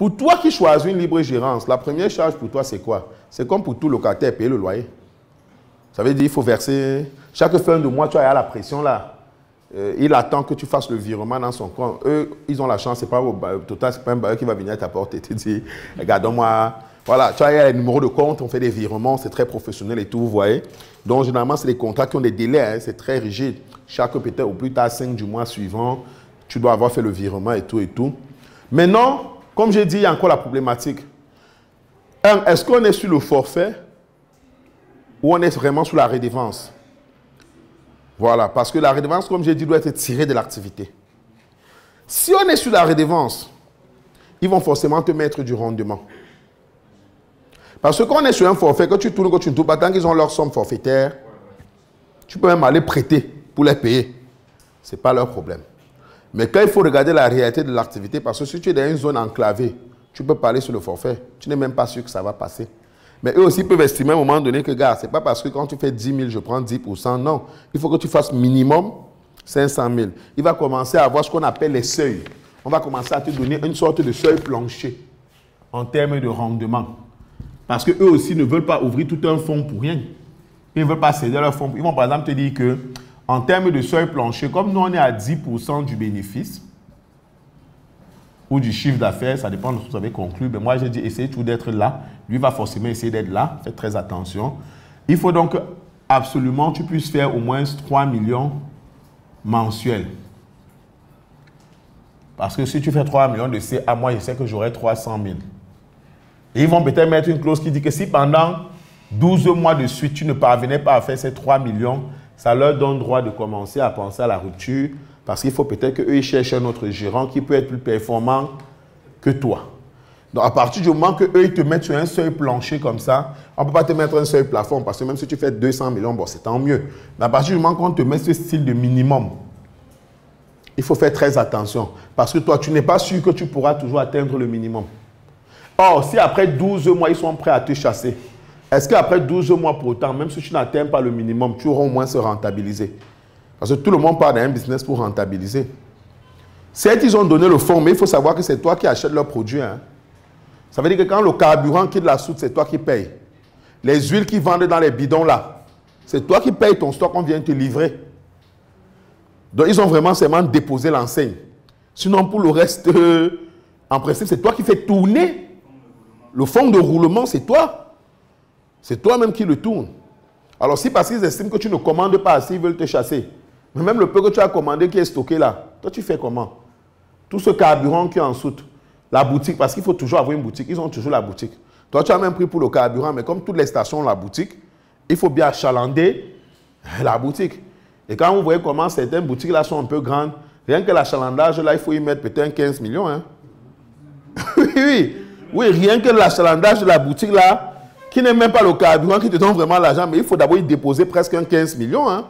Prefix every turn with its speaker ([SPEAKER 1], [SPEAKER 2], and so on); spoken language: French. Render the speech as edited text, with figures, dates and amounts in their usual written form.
[SPEAKER 1] Pour toi qui choisis une libre gérance, la première charge pour toi, c'est quoi? C'est comme pour tout locataire, payer le loyer. Ça veut dire qu'il faut verser... Chaque fin de mois, tu as la pression là. Il attend que tu fasses le virement dans son compte. Eux, ils ont la chance, c'est pas Total, c'est pas un bailleur qui va venir à ta porte et te dire, regarde-moi, voilà, tu as les numéros de compte, on fait des virements, c'est très professionnel et tout, vous voyez. Donc, généralement, c'est des contrats qui ont des délais, hein, c'est très rigide. Chaque peut-être au plus tard 5 du mois suivant, tu dois avoir fait le virement et tout et tout. Maintenant, comme j'ai dit, il y a encore la problématique. Est-ce qu'on est sur le forfait ou on est vraiment sur la redevance? Voilà, parce que la redevance, comme j'ai dit, doit être tirée de l'activité. Si on est sur la redevance, ils vont forcément te mettre du rendement. Parce que quand on est sur un forfait, quand tu tournes, quand tu ne tournes pas, tant qu'ils ont leur somme forfaitaire, tu peux même aller prêter pour les payer. Ce n'est pas leur problème. Mais quand il faut regarder la réalité de l'activité, parce que si tu es dans une zone enclavée, tu peux parler sur le forfait. Tu n'es même pas sûr que ça va passer. Mais eux aussi peuvent estimer à un moment donné que, gars, ce n'est pas parce que quand tu fais 10 000, je prends 10%. Non, il faut que tu fasses minimum 500 000. Il va commencer à avoir ce qu'on appelle les seuils. On va commencer à te donner une sorte de seuil plancher en termes de rendement. Parce qu'eux aussi ne veulent pas ouvrir tout un fonds pour rien. Ils ne veulent pas céder leur fonds. Ils vont par exemple te dire que, en termes de seuil plancher, comme nous on est à 10% du bénéfice, ou du chiffre d'affaires, ça dépend de ce que vous avez conclu. Mais moi, j'ai dit, essayez toujours d'être là. Lui va forcément essayer d'être là. Faites très attention. Il faut donc absolument que tu puisses faire au moins 3 millions mensuels. Parce que si tu fais 3 millions de CA, moi, je sais que j'aurai 300 000. Et ils vont peut-être mettre une clause qui dit que si pendant 12 mois de suite, tu ne parvenais pas à faire ces 3 millions, ça leur donne droit de commencer à penser à la rupture. Parce qu'il faut peut-être qu'eux ils cherchent un autre gérant qui peut être plus performant que toi. Donc, à partir du moment qu'eux ils te mettent sur un seuil plancher comme ça, on ne peut pas te mettre un seuil plafond parce que même si tu fais 200 millions, bon, c'est tant mieux. Mais à partir du moment qu'on te met ce style de minimum, il faut faire très attention. Parce que toi, tu n'es pas sûr que tu pourras toujours atteindre le minimum. Or, si après 12 mois, ils sont prêts à te chasser, est-ce qu'après 12 mois pour autant, même si tu n'atteins pas le minimum, tu auras au moins se rentabiliser? Parce que tout le monde part d'un business pour rentabiliser. Certes, ils ont donné le fonds, mais il faut savoir que c'est toi qui achètes leurs produits. Hein. Ça veut dire que quand le carburant quitte la soute, c'est toi qui payes. Les huiles qu'ils vendent dans les bidons là, c'est toi qui payes ton stock, on vient te livrer. Donc, ils ont vraiment seulement déposé l'enseigne. Sinon, pour le reste, en principe, c'est toi qui fais tourner. Le fonds de roulement, c'est toi. C'est toi-même qui le tourne. Alors, si parce qu'ils estiment que tu ne commandes pas assez, ils veulent te chasser. Mais même le peu que tu as commandé qui est stocké là, toi tu fais comment? Tout ce carburant qui est en soute, la boutique, parce qu'il faut toujours avoir une boutique, ils ont toujours la boutique. Toi tu as même pris pour le carburant, mais comme toutes les stations ont la boutique, il faut bien achalander la boutique. Et quand vous voyez comment certaines boutiques là sont un peu grandes, rien que l'achalandage là, il faut y mettre peut-être 15 millions. Hein? Oui, rien que l'achalandage de la boutique là, qui n'est même pas le carburant qui te donne vraiment l'argent, mais il faut d'abord y déposer presque un 15 millions. Hein?